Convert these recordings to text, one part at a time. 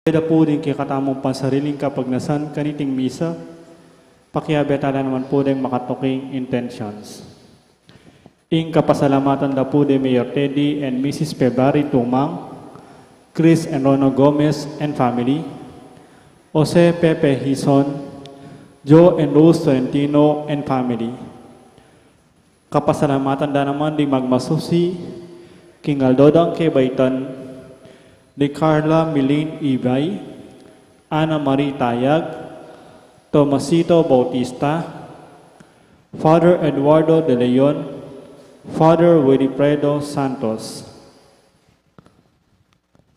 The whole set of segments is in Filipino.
Pwede po din kikatamong pansariling kapagnasan kaniting misa, pakiabetala naman po din makatuking intentions. Ing kapasalamatan da po din Mayor Teddy and Mrs. February Tumang, Chris and Rono Gomez and family, Jose Pepe Hison, Joe and Rose Tolentino and family. Kapasalamatan da naman di Magmasusi, King Aldodang Kebaitan, ni Carla Milene Ibay, Ana Marie Tayag, Tomasito Bautista, Father Eduardo De Leon, Father Wilfredo Santos,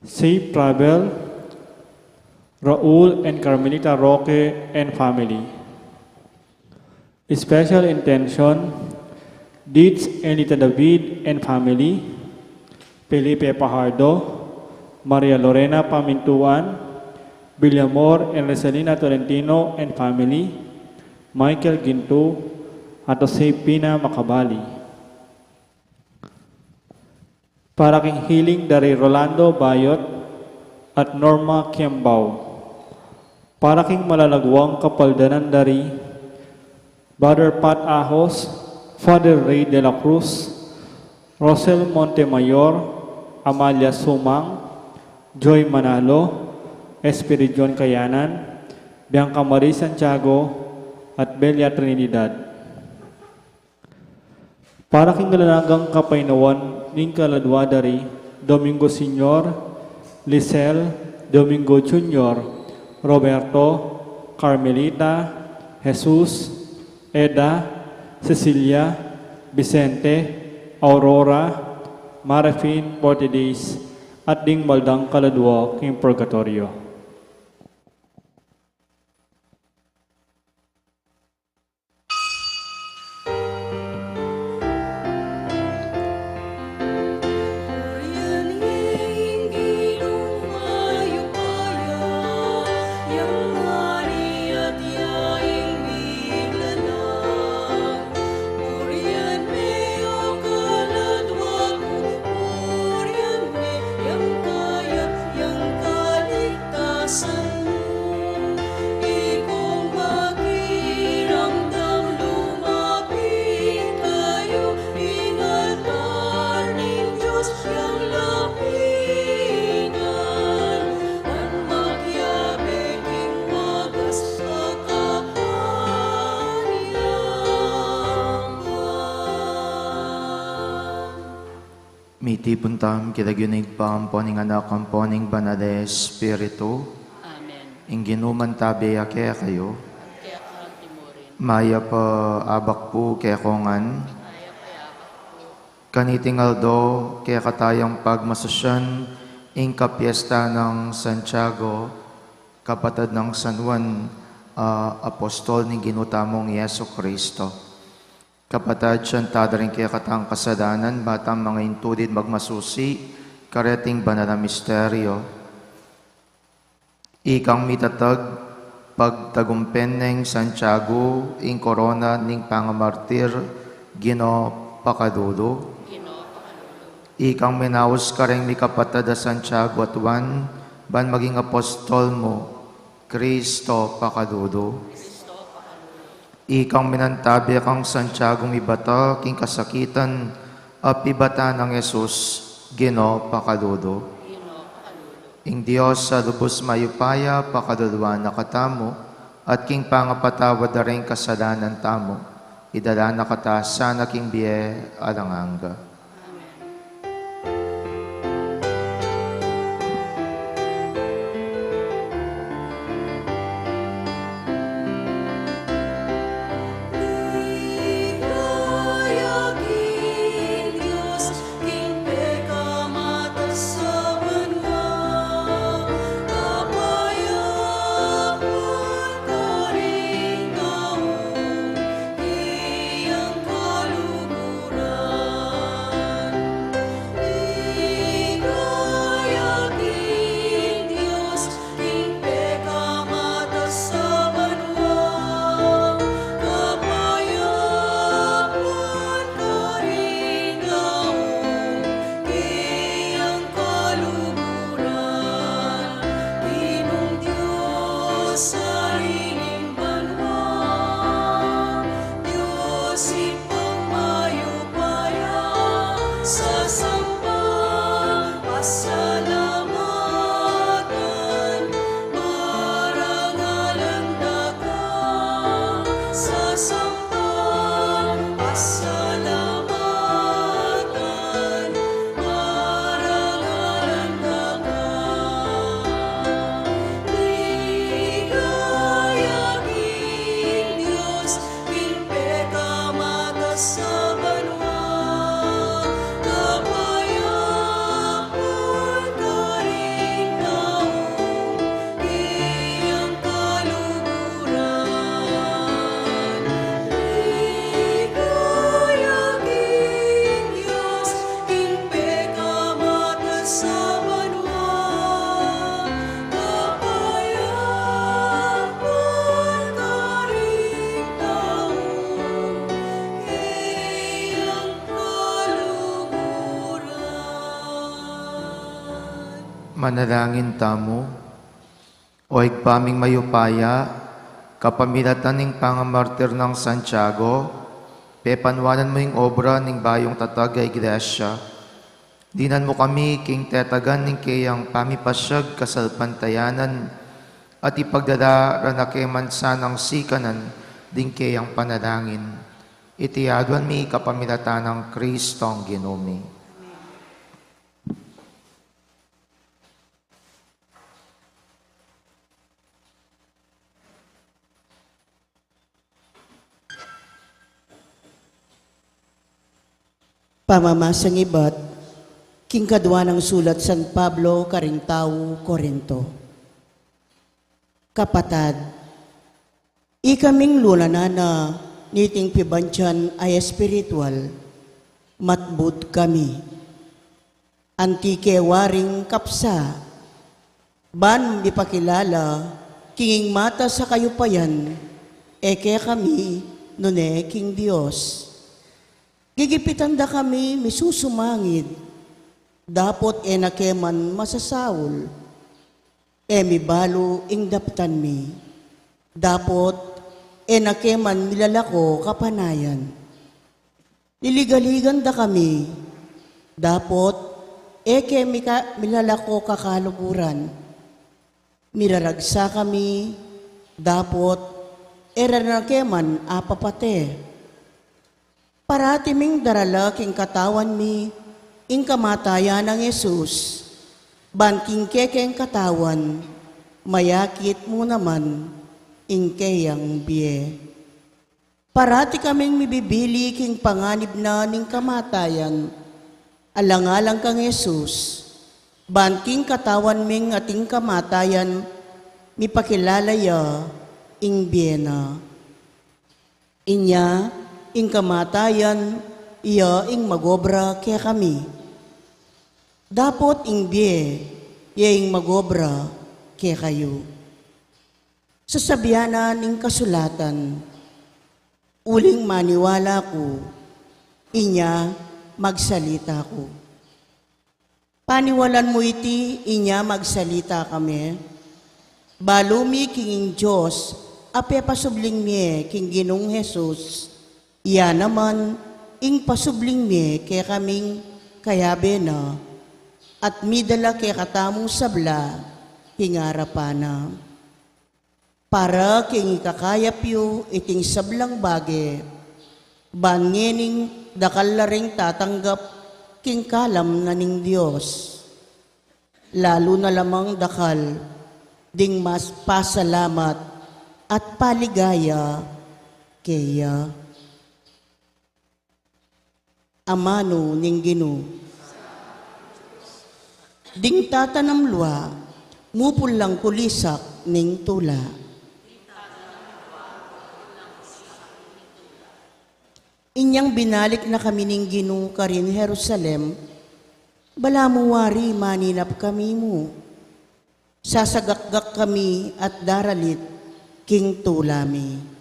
Safe Travel, Raul and Carmelita Roque and family. Special intention, Deeds and Lita David and family, Felipe Pajardo, Maria Lorena Pamintuan, Villamor and Resalina Tolentino and family, Michael Ginto, at Josepina Macabali. Para king healing dari Rolando Bayot at Norma Kiambao. Para king malalagwang kapaldanan dari Brother Pat Ahos, Father Ray de la Cruz, Rosel Montemayor, Amalia Sumang, Joy Manalo, Espiridion Kayanan, Bianca Marie Santiago, at Belia Trinidad. Para king galanagang kapainawan ning kaladwa dari Domingo Senior, Lisel, Domingo Junior, Roberto, Carmelita, Jesus, Eda, Cecilia, Vicente, Aurora, Marafin, Portides, at ding maldang kaladwa king purgatorio. Miti puntam kitagyunig pamponing anak kamponing banade Espiritu. Amen. Inginuman tabi kaya kayo. Kaya ka timurin. Maya pa abak po kaya kongan. Kaya payabak po. Kanitingaldo kaya katayang pagmasasyan ing kapiesta ng Santiago, kapatid ng San Juan, apostol ni ginutamong Yeso Kristo. Kapatid siyan tadaring kaya katang kasadanan, batang mga intudid magmasusi, kareting banal na misteryo. Ikang mitatag, pagtagumpen ng Santiago, ing korona ning pangamartir, Gino Pakadudo. Ikang minawas ka rin ni kapatid na Santiago at Juan, ban maging apostol mo, Kristo Pakadudo. Ikang minantabi kang Santiago mibata, king kasakitan, apibata ng Jesus, Gino Pakadudo. Ing Diyos sa lubos mayupaya, pakadulwa na katamo, at king pangapatawad na rin kasalanan tamo, idala na kata sana king biye alanganga. Manalangin tamo, o igpaming mayupaya, kapamilatan ning pangamartir ng Santiago, pepanwanan mo yung obra ning bayong tatag a iglesia, dinan mo kami king tetagan ning kayang pamipasyag kasalpantayanan, at ipagdala ranakeman sanang sikanan ding kayang panalangin. Itiyaduan mi kapamilatan ng Kristong Ginome. Pamamasang iba't, king kadwa ng sulat San Pablo, karing tao, Korinto. Kapatad, ikaming lunana na niting pibansyan ay espiritual, matbud kami. Antike waring kapsa, ban mipakilala, kinging mata sa kayupayan, eke kami, nune king Diyos. Gigipitan da kami misusumangid, dapot enakeman masasawol, mi balo ing daptan mi, dapot enakeman milalako kapanayan. Liligaligan da kami, dapot eke milalako kakaluguran, miraragsa kami, dapot eranakeman apapate. Paratiming darala king katawan mi, ing kamatayan ng Yesus, banking kekeng katawan, mayakit mo naman, ing keyang biye. Parati kaming mibibili king panganib na ning kamatayan, alang-alang kang Yesus, banking katawan ming ating kamatayan, mipakilalaya, ing biyena. Inya, ing kamatayan, iya ing magobra kaya kami. Dapot ing biye, iya ing magobra kaya kayo. Sasabianan ing kasulatan, uling maniwala ko, inya magsalita ko. Paniwalan mo iti, inya magsalita kami. Balumi kinging Diyos, ape pasubling miye king Ginong Jesus, iya naman, ing pasubling mi kaya kaming kayabe na, at midala kaya katamong sabla, hingarapana. Para king ikakayapyo, iting sablang bage, bangening dakalaring tatanggap, king kalam na ning Diyos. Lalo na lamang dakal, ding mas pasalamat, at paligaya, kaya amano ning Ginoo. Ding tatanamlwa, mupul lang kulisak ning tula. Inyang binalik na kami ning Ginoo karin Jerusalem, balamuwari maninap kami mo. Sasagakgak kami at daralit king tulami.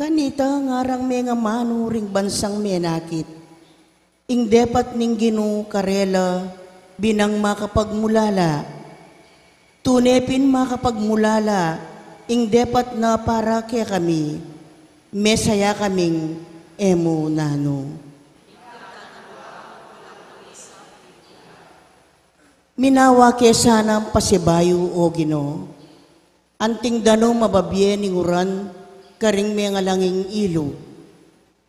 Kanita ngarang mga manuring bansang menakit, ing depat ning Ginoo karela binang makapagmulala, tunepin makapagmulala, ing depat na para kaya kami, mesaya kaming emo nano. Minawa kaya sana pasibayo o Ginoo, anting dano mababye ning uran, karing may ngalanging ilo.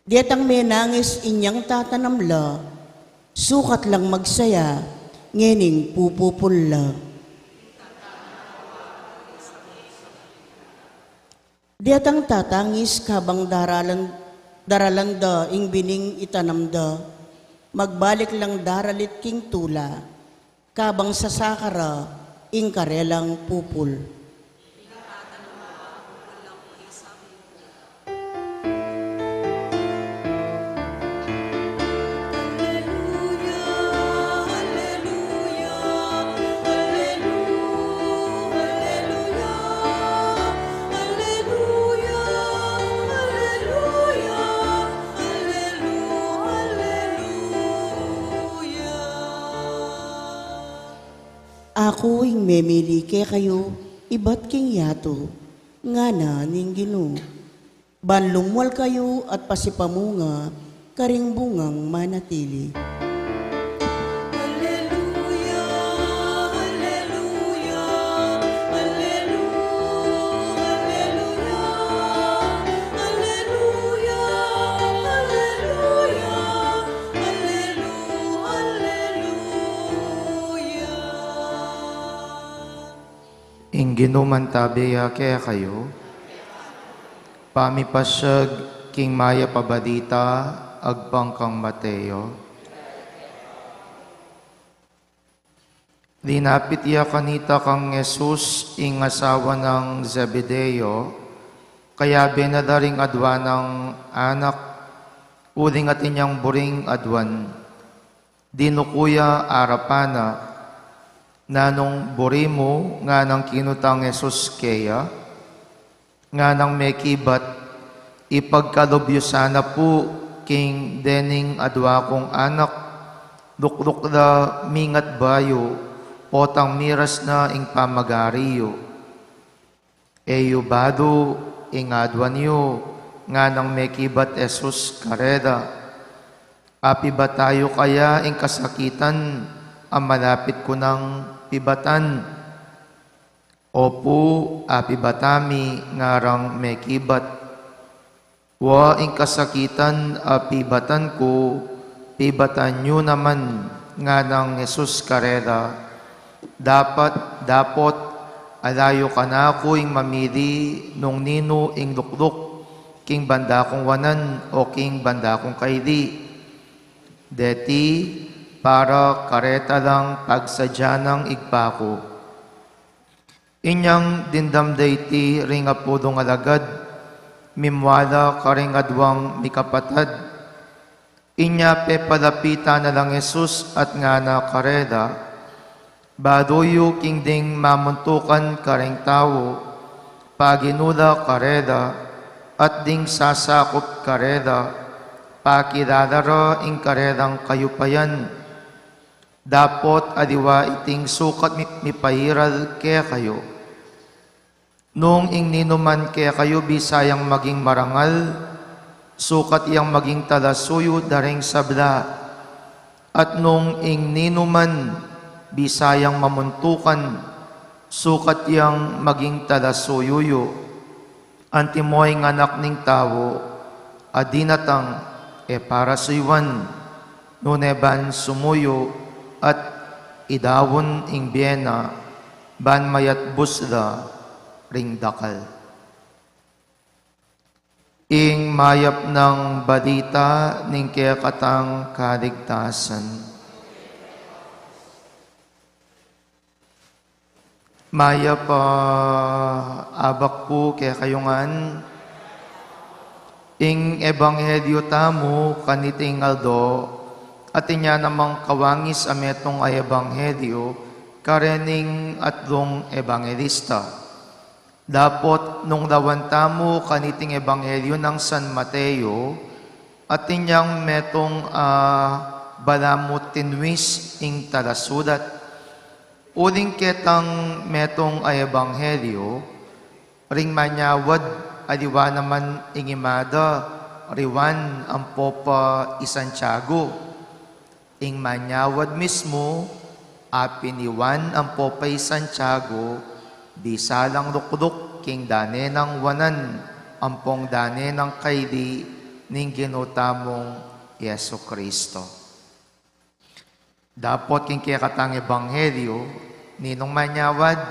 Diatang may nangis inyang tatanamla, sukat lang magsaya, ngening pupupulla. Diatang tatangis kabang daralanda ing bining itanamda, magbalik lang daralit king tula, kabang sasakara ing karelang pupul. Ako ing memili ke kayo, iba't king yato, nga na ning Ginoo. Banlumwal kayo at pasipamunga, karing bungang manatili. Ingginuman tabiya kaya kayo, pamipasyag king maya pabadita, agpangkang Mateo. Dinapit iya kanita kang Jesus ing asawa ng Zebedeo, kaya benadaring adwan ng anak, uling at inyang buring adwan, dinukuya arapana, nanong burimo nga nang kinutang Jesus keya, nga nang may kibat, ipagkalobyo sana po king dening adwa kong anak, dukluk da mingat bayo, potang miras na ing pamagariyo. Eyo bado ing adwa niyo, nga nang may kibat Jesus kareda, api ba tayo kaya ing kasakitan, ang malapit ko ng pibatan. Opo, api batami ngarang may kibat. Wa ing kasakitan api batan ko, pibatan nyo naman nga ng Jesus karera. Dapat, alayo ka na ako ing mamili nung nino ing lukluk, king banda kong wanan o king banda kong kaili. Deti, para kareta lang pagsadya ng igpako. Inyang dindamday ti ringa pudong alagad, mimwala karingadwang mikapatad. Inya pe palapita na lang Jesus at nga na kareda, baduyo king ding mamuntukan karing tao, paginula kareda, at ding sasakop kareda, pakilalara ing karedang kayupayan. Dapot adiwa iting sukat mipairal kaya kayo. Nung ing ninuman kaya kayo bisayang maging marangal, sukat iyang maging talasuyo daring sabla. At nung ing ninuman bisayang mamuntukan, sukat iyang maging talasuyuyo. Antimoy ng anak ning tao, adinatang para suywan, nuneban sumuyo, at idawon ing biyena, ban mayat busda ring dakal. Ing mayap ng balita ning kaya katang kaligtasan. Mayap abak po kaya kayungan, ing ebanghelyo tamo kaniting aldo, at inya namang kawangis ametong ay ebanghelyo, karening atlong ebanghelista. Dapot nung dawan tamo kaniting ebanghelyo ng San Mateo, at inyang metong balamut tinwis ing talasudat. Uling ketang metong ay ebanghelyo, ring manyawad aliwa naman ingimada, riwan ang popa isantiago. Ing manyawad mismo, apiniwan ang popay Santiago, bisalang lukluk king dane ng wanan, ampong dane ng kaili, ning ginutamong Yesu Kristo. Dapot king kaya katang ebanghelyo, ninong manyawad,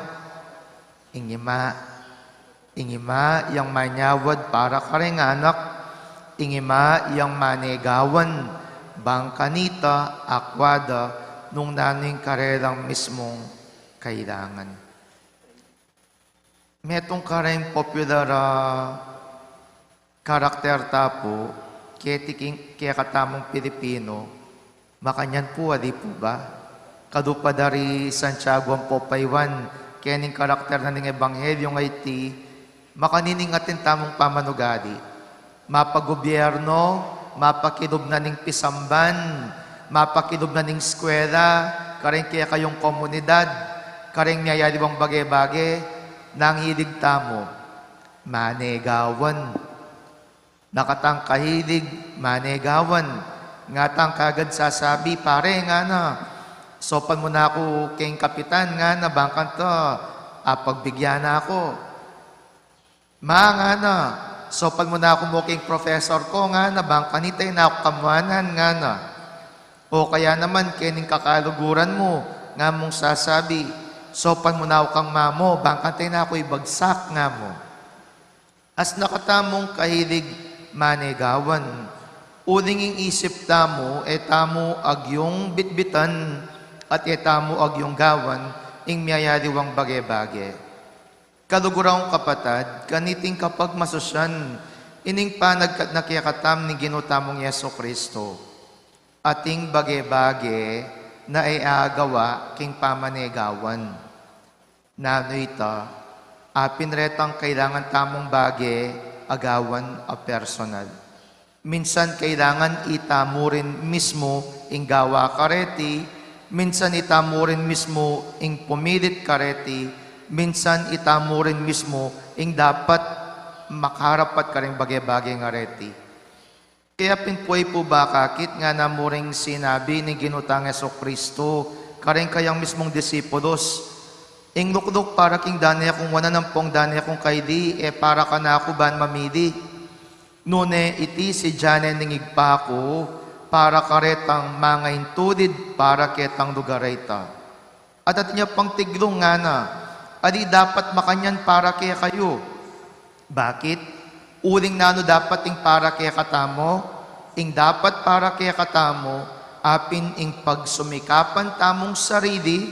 ingima yang manyawad para karing anak, ingima yang manegawan, bangkanita, akwada, nung naning karelang mismong kailangan. Metong kareng popular karakter tapo, kaya katamong Pilipino, makanyan po, adi po ba? Kadupadari Santiago ang popaywan, kaya ning karakter na ning ebanghelyo ng IT, makanining atin tamong pamanugadi, mapagobyerno, mapakilob na ning pisamban, mapakilob na ning eskwela, karing kaya kayong komunidad, karing niyayariwang bagay-bagay, nang hilig tamo, manegawan. Nakatang kahilig, manegawan. Ngatang kagad sasabi, pare nga na, sopan mo na ako kayong kapitan nga na, bangkan to, pagbigyan na ako. Nga na, sopan mo na ako mo kayong professor ko nga na, bangkanitay na ako kamuanan nga na. O kaya naman, kining kakaluguran mo, nga mong sasabi, sopan mo na ako kang mamo, bangkantay na ako ibagsak nga mo. As nakatamong kahilig manegawan, uling isip tamo, tamo agyong bitbitan, at tamo agyong gawan, ing miyayariwang bagay-bagay. Kalugurang kapatad, kaniting kapag masosyan, ining panagkat nakiyakatam ni ginutamong Yeso Kristo, ating bagay-bagay, na iaagawa king pamanegawan. Nano ita, pinretang kailangan tamong bagay, agawan a personal. Minsan kailangan itamo rin mismo ing gawa kareti, minsan itamo rin mismo ing pumilit kareti, minsan itamo rin mismo ing dapat makarapat ka rin bagay-bagay nga reti. Kaya pinpuay po ba kakit nga na muring sinabi ni ginutang Yeso Kristo, karing kayang mismong disipulos, ing lukluk para king danay akong wananampong danay akong kaydi, para ka na ako ban mamili. Nune iti si Janen ningigpa ko, para karetang mga intudid, para ketang lugareta. At niya pang tiglong nga na, adi dapat makanyan para kaya kayo. Bakit? Uling nano dapat ing para kaya katamo, ing dapat para kaya katamo, apin ing pagsumikapan tamong sarili,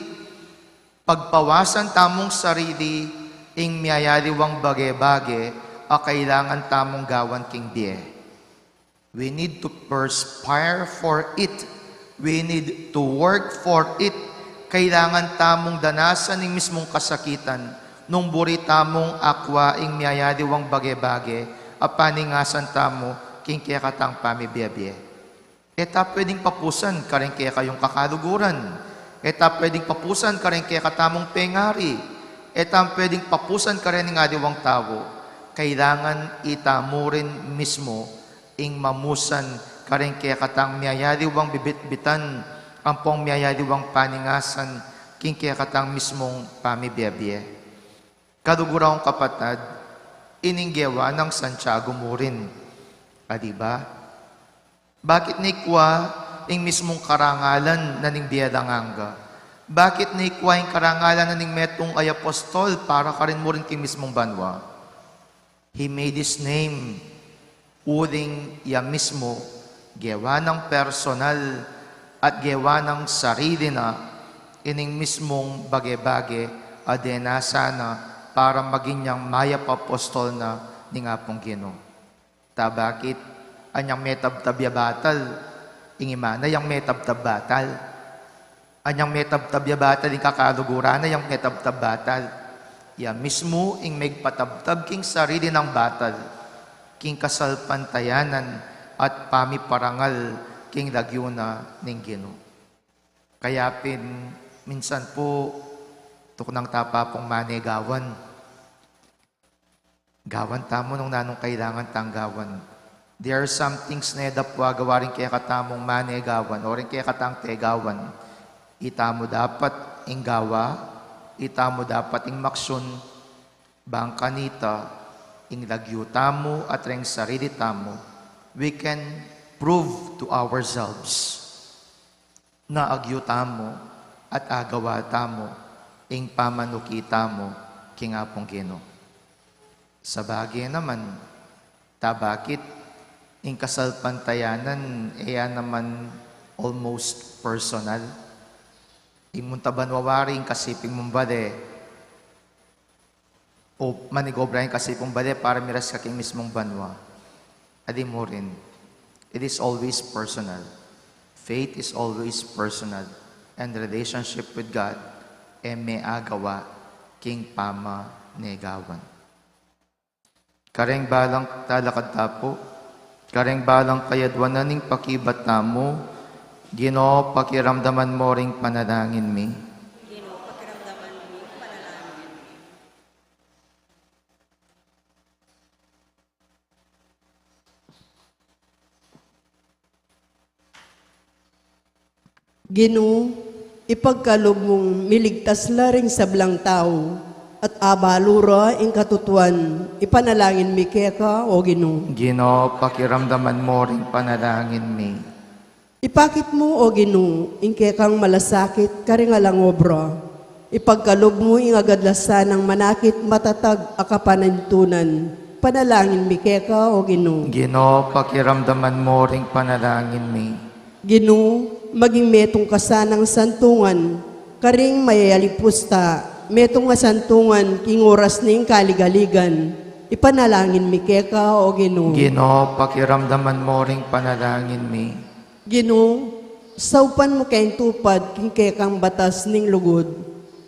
pagpawasan tamong sarili, ing miyayariwang bagay-bagay, kailangan tamong gawan king biye. We need to perspire for it. We need to work for it. Kailangan tamong danasan ng mismong kasakitan, nung buri tamong akwa ing miyayariwang bagay-bagay, paningasan tamo, king kaya katang pamibiyabye. Eta pwedeng papusan, karing kaya kayong kakaluguran. Eta pwedeng papusan, karing kaya katamong pengari. Eta pwedeng papusan, karing ng adiwang tao. Kailangan itamo rin mismo, ing mamusan, karing kaya katang miyayariwang bibit-bitan, ang pong miyayariwang paningasan, king kaya katang mismong pamibiyabye. Kadugurang kapatad, ininggewa ng Santiago mo rin. Diba? Bakit naikwa ing mismong karangalan na ning biyadanganga? Bakit naikwa ing karangalan na ning metong ay apostol para ka rin mo rin king mismong banwa? He made his name uling iya mismo gewa ng personal at gewa ng sarili na ining mismong bagay-bagay adena sana para maging niyang mayap apostol na ni nga pong Ginoo. Ta bakit? Anyang metabtabya batal, ingimana yang metabtab batal. Anyang metabtabya batal, ing kakalugura na yung metabtab batal. Ya mismo, ing megpatabtab king sarili ng batal, king kasalpantayanan at pamiparangal king lagyuna ning Ginoo. Kaya minsan po, tuknang tapa pong manegawan. Gawan tamo nung nanong kailangan tanggawan. There are some things na edapwa gawarin kaya katamong manegawan o rin kaya katang tegawan. Itamo dapat ing gawa, itamo dapat ing maksyon, bangkanita, ing lagyo tamo at ring sarili tamo. We can prove to ourselves na agyo tamo at agawa tamo ing pamanukita mo king apong Ginoo. Sa bagay naman, bakit ing kasalpantayanan naman almost personal. Imuntaban wawaring kasiping mong bade o manigobra yung kasipong bade para miras ka king mismong banwa. Adi mo rin. It is always personal. Faith is always personal. And relationship with God may agawa king pama negawan. Kareng balang talakad tapo, kareng balang kayadwanan ning pakibat namo, Ginoo pakiramdaman mo ring panalangin mi. Ginoo, pakiramdaman mi Gino, ipagkalob mong miligtas laring sablang tao, at abalura ing katutuan, ipanalangin mi keka o Gino. Gino, pakiramdaman mo ring panalangin mi. Ipakit mo o Gino, ing kekang malasakit karingalang obra. Ipagkalob mo ing agadlasan ng manakit matatag akapanantunan. Panalangin mi keka o Gino. Gino, pakiramdaman mo ring panalangin mi. Gino, maging metong kasanang santungan, karing mayayalipusta, metong nga santungan, king oras ning kaligaligan. Ipanalangin mi keka o Gino. Gino, pakiramdaman mo ring panalangin mi. Gino, saupan mo kayong tupad, king kekang batas ning lugod.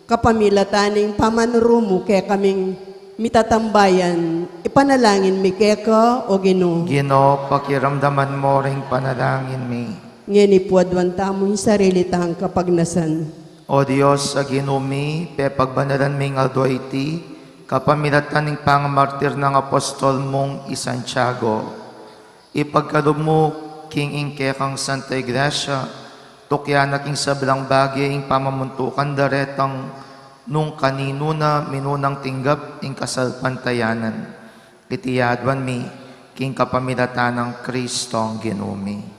Kapamilataning pamanurumo kaya kaming mitatambayan, ipanalangin mi keka o Gino. Gino, pakiramdaman mo ring panalangin mi. Ngeni puadwan tamong sarili tahang kapagnasan. O Diyos, sa ginumi, pepagbanalan ming aldo iti, kapamilatan ng pangamartir ng apostol mong Santiago. Ipagkalob mo, King Inke kang Santa Iglesia, tukyan na king sablang bagay ing pamamuntukan daretang nung kanino na minunang tinggap ing kasalpantayanan. Itiyadwan mi, king kapamilatan ng Kristong ginumi.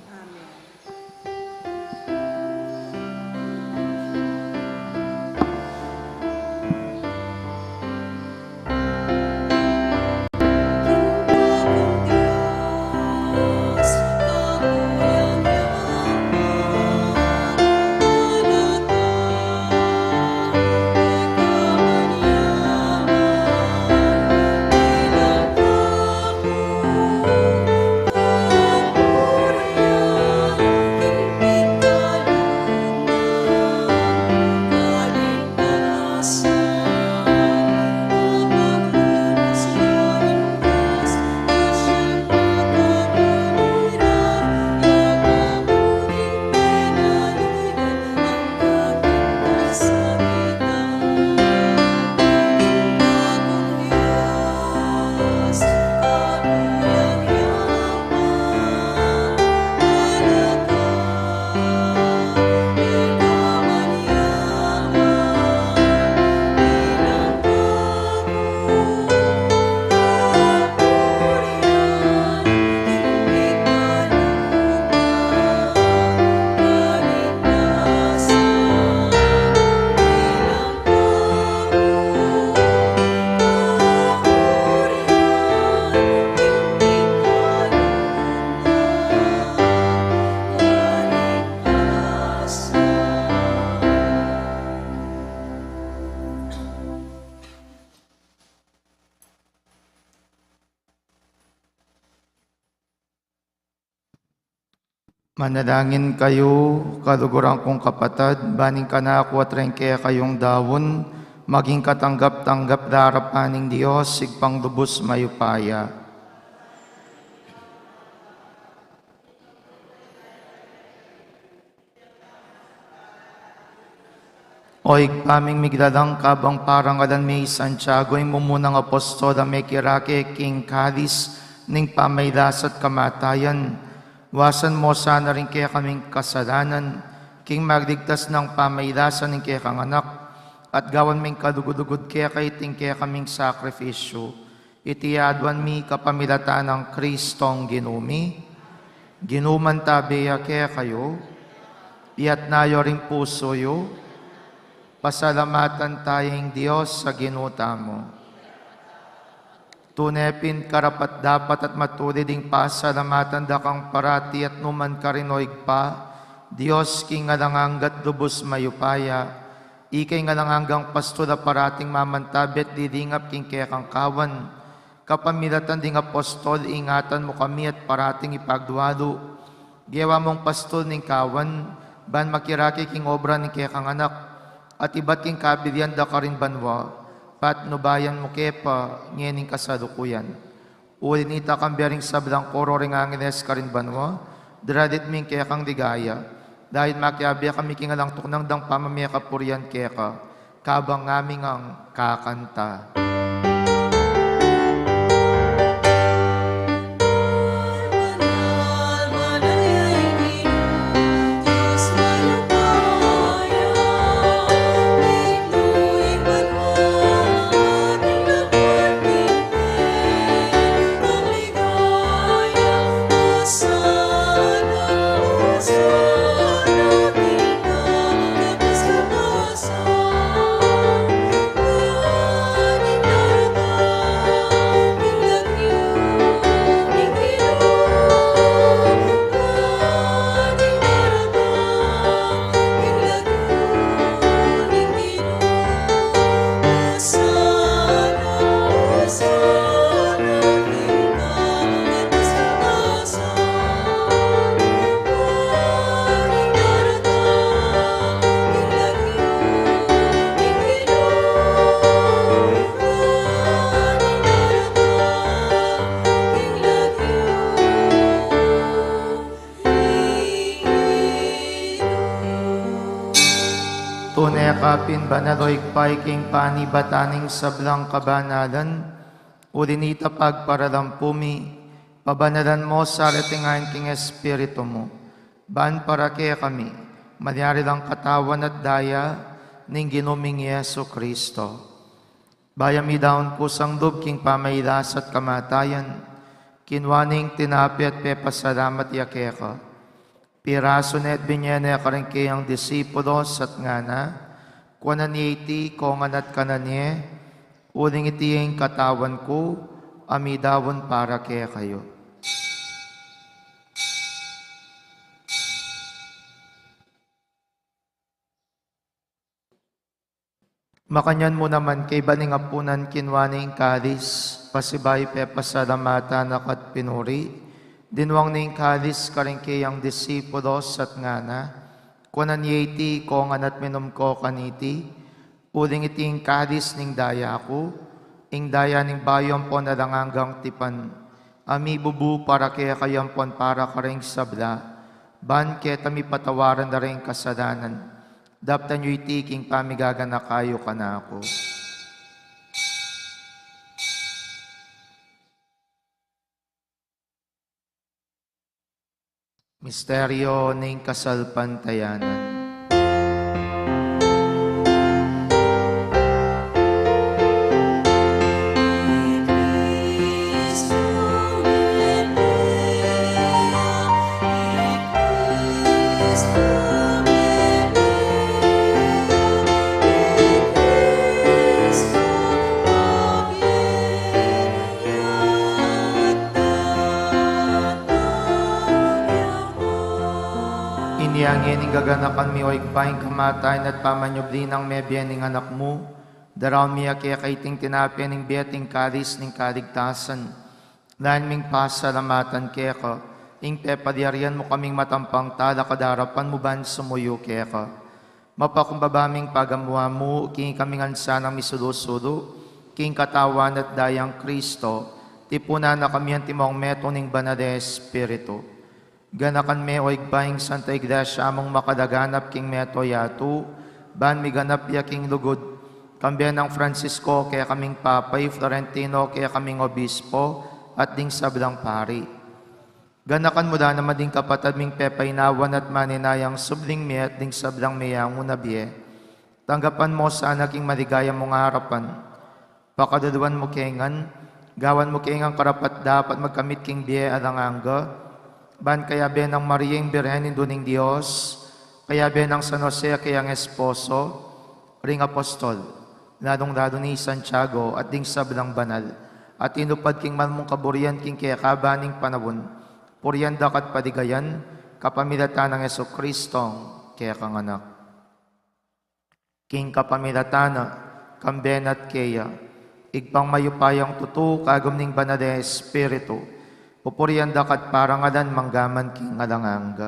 Manalangin kayo, kaluguran kong kapatid, baning ka na ako at rin kaya kayong dawon, maging katanggap-tanggap darapaning Diyos, sigpang lubos mayupaya. Oig paming miglalang kabang parangalan may Santiago, yung mumunang apostol na may kirake, king Kalis, ning pamaylasat kamatayan. Wasan mo sana rin kaya kaming kasalanan, king magligtas ng pamaylasan ng kaya kang anak, at gawan ming kadugudugod kaya kaiting kaya kaming sakripisyo. Itiyadwan mi kapamilatan ng Kristong ginumi, ginuman tabiya kaya kayo, iyat nayo ring puso yo, pasalamatan tayong Diyos sa ginuta mo. Tunepin karapat dapat at matuliding pasalamatan da kang parati at numan karinoig pa, Diyos king ngalanganggat lubos mayupaya, ikay ngalanganggang pasto da parating mamantabit didingap king kaya kang kawan, kapamilatan ding apostol, ingatan mo kami at parating ipagdualo, giyawa mong pastol ning kawan, ban makiraki king obra ning kaya kang anak, at iba't king kabilian da karin banwa, pat nubayan mo kepa, ngening kasalukuyan. Ulin ita kang bering sablang koro ring angeles karin banwa, dradit ming kaya kang ligaya, dahil makiabya kami kingalang tuknang dang pamamaya kapurian keka, kabang ngaming ang kakanta. Manal, manal, manal, ay Diyos, mayupay. Tunay kapin banadoy pay king pani bataning sablang kabanalan, ulinita pagparadampumi, pabanalan mo sa ratingain king espiritu mo, ban para kaya kami, manyari lang katawan at daya, ning ginuming Yeso Kristo. Bayami daon kusang dub king pamaylas at kamatayan, kinwaning tinapi at pepasalamat yakeka. Piraso net binyene karengke ang disipulos at ngana, kuanan iti kongan at kananye, uling iti ang katawan ko, amidawon para kaya kayo. Makanyan mo naman kay baning apunan kinwaning kalis, pasibay pepasalamatan at pinuri, dinwang ning kalis karengke ang disipulos at ngana, kunan yeti kongan at minum ko kaniti, uling iting kalis ning daya ako, ing daya ning bayon po na langanggang tipan, ami bubu para kaya kayampon para kareng sabla, ban kaya mi patawaran na rin kasalanan, daptan nyo itiking pamigaga na kayo ka na ako. Misteryo ng kasalpantayanan. Iniangin ing gaganakan mi o ikpaing kamatayan at pamanyobli ng mebyen ning anak mo, daraw miya kaya kaiting tinapya ning beting kalis ning kaligtasan, lahan ming pasalamatan kaya ka, ing pepadiarian mo kaming matampang tala kadarapan mo ban sumuyo kaya ka. Mapakumbabaming pagamuha mo, king kaming ansa ng misulusulo, king katawan at dayang Kristo, tipuna na kami ang timong meto ning banal na Espiritu. Ganakan me o igbaing Santa Iglesia among makadaganap king meto yatu, ban mi ganap ya king lugod, kambiyan ng Francisco kaya kaming papay, Florentino kaya kaming obispo, at ding sablang pari. Ganakan mo da naman ding kapatad ming pepainawan at maninayang subling mi at ding sablang mayang unabye. Tanggapan mo sa anaking maligaya mong harapan. Pakadaluan mo kengan, gawan mo kengang karapat dapat magkamit king biye alanganga, ban kaya ben ng Mariang Birhen duning Diyos, kaya ben ng San Jose kayang esposo, ring apostol, ladong-lado ni Santiago at ding sablang banal, at inupad king manmong kaburian king kaya kabaning panawon, purian dakat padigayan, kapamilatan ng Yeso Kristong kaya kang anak. King kapamilatana, kamben at kaya, igpang mayupayang tutu, kagom ning banal na Espiritu, pupurian dakat parangalan manggaman king alanganga.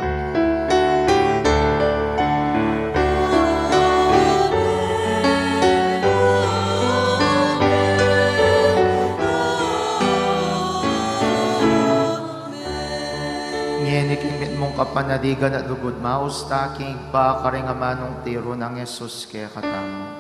Ngeni king mong kapanaligan at lugod mausta king pa karingamanong tiro ng Yesus kaya katamo.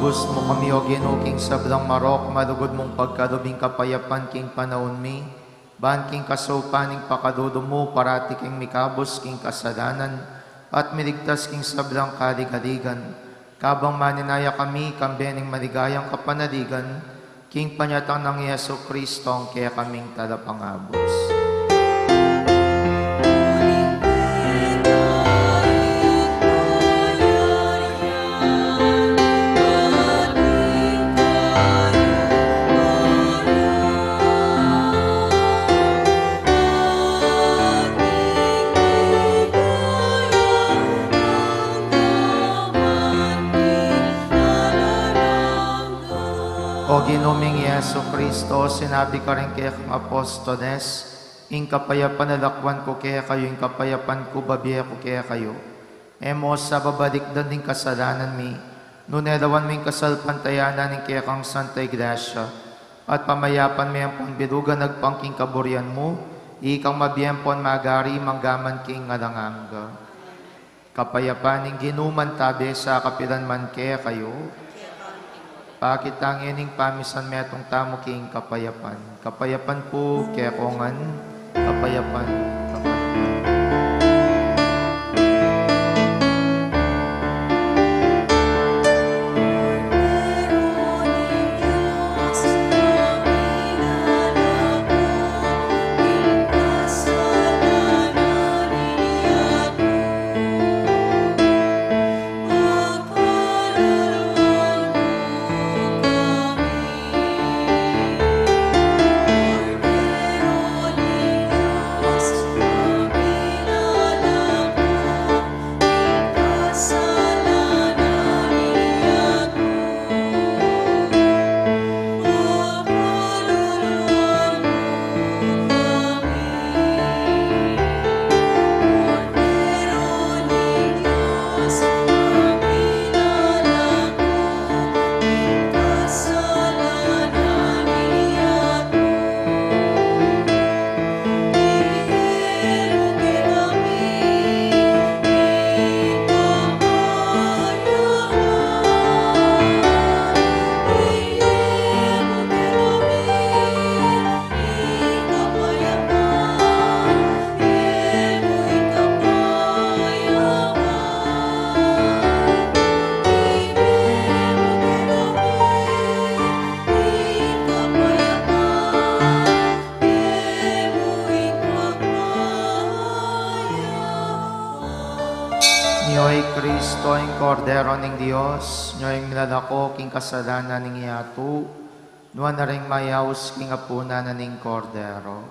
Paggus mo kami o ginuking sablang marok, malugod mong pagkalubing kapayapan king panahon mi, ban king kasupaning pakadudo mo, parati king mikabos king kasalanan, at miligtas king sablang kaligaligan. Kabang maninaya kami, kambening maligayang kapanaligan, king panyatang ng Yeso Kristo, ang kaya kaming talapangabos. O ginuming Yeso Kristo, sinabi ka rin kaya kang apostoles, ing kapayapan nalakwan ko kaya kayo, ing kapayapan ko babiya ko kaya kayo. Emo sa babalikdan ng kasalanan mi, nunelawan mo ing kasalpantayanan ng kaya kang Santa Iglesia, at pamayapan mi ang pangbilugan nagpangking kaburian mo, ikang mabiyempon magari manggaman king ngalanganga. Kapayapan ng ginuman tabi sa kapilan man kaya kayo, pakitang ining pamisan metong tamo king kapayapan. Kapayapan po kaya kongan, kapayapan, kapayapan. Niyo'y Kristo, ang kordero ng Diyos, niyo'y nilalako king kasalanan ng iatu, nuwan na rin mayaws king apuna na ning kordero.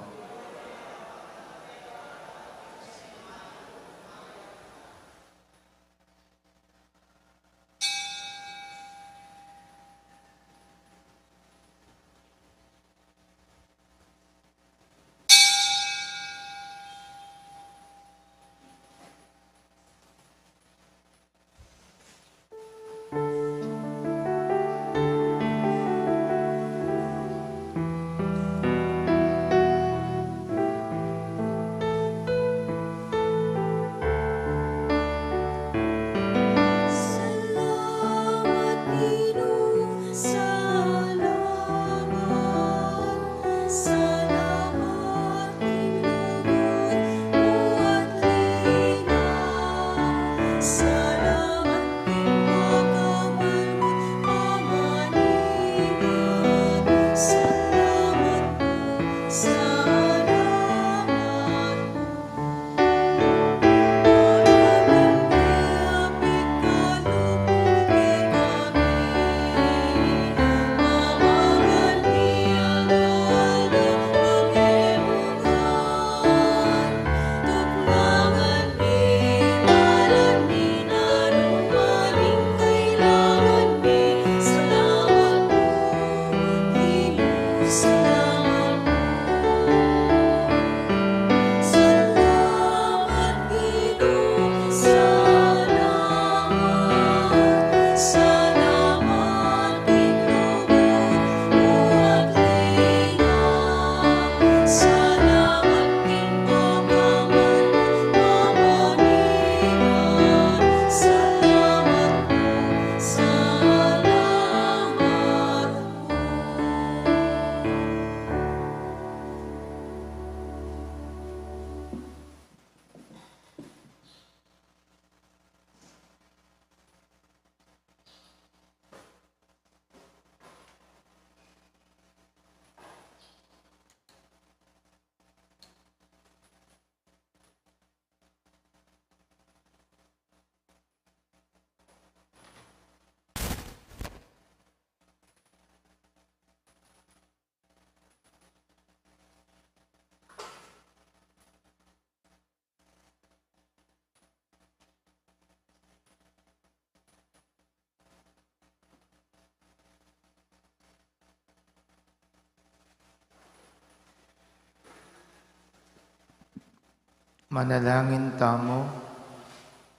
Manalangin tamo.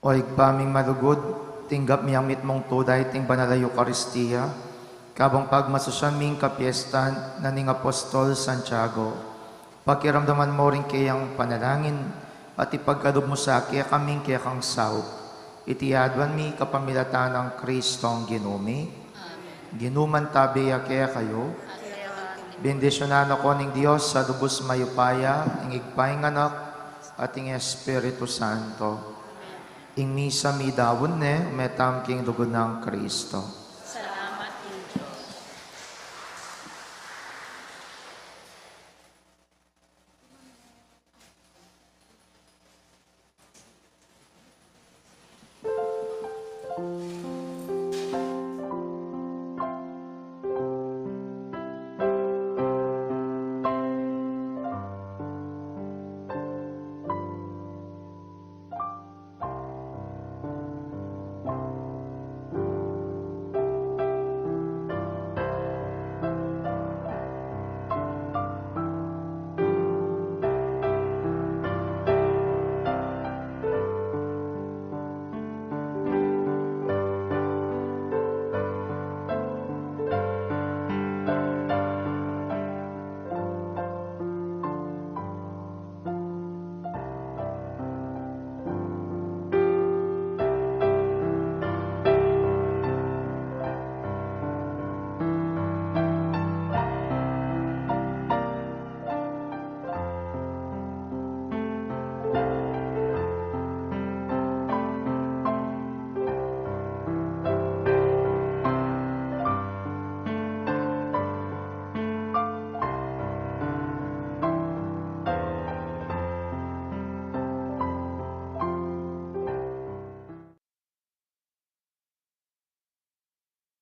O igpaming malugod, tinggap miyang mitmong tuday ting banal na Eucharistia, kabang pagmasusyan ming kapiestan na ning Apostol Santiago. Pakiramdaman mo rin kayang panalangin at ipagkadob mo sa kaya kaming kaya kang sahop. Itiadwan mi kapamilatan ng Kristong ginumi. Ginuman tabiya kaya kayo. Bendisyonan ako ning Diyos sa lubos mayupaya, ing igpaing anak at ing Espiritu Santo. Ing misa mi dawon ne, metam king lugod ng Kristo.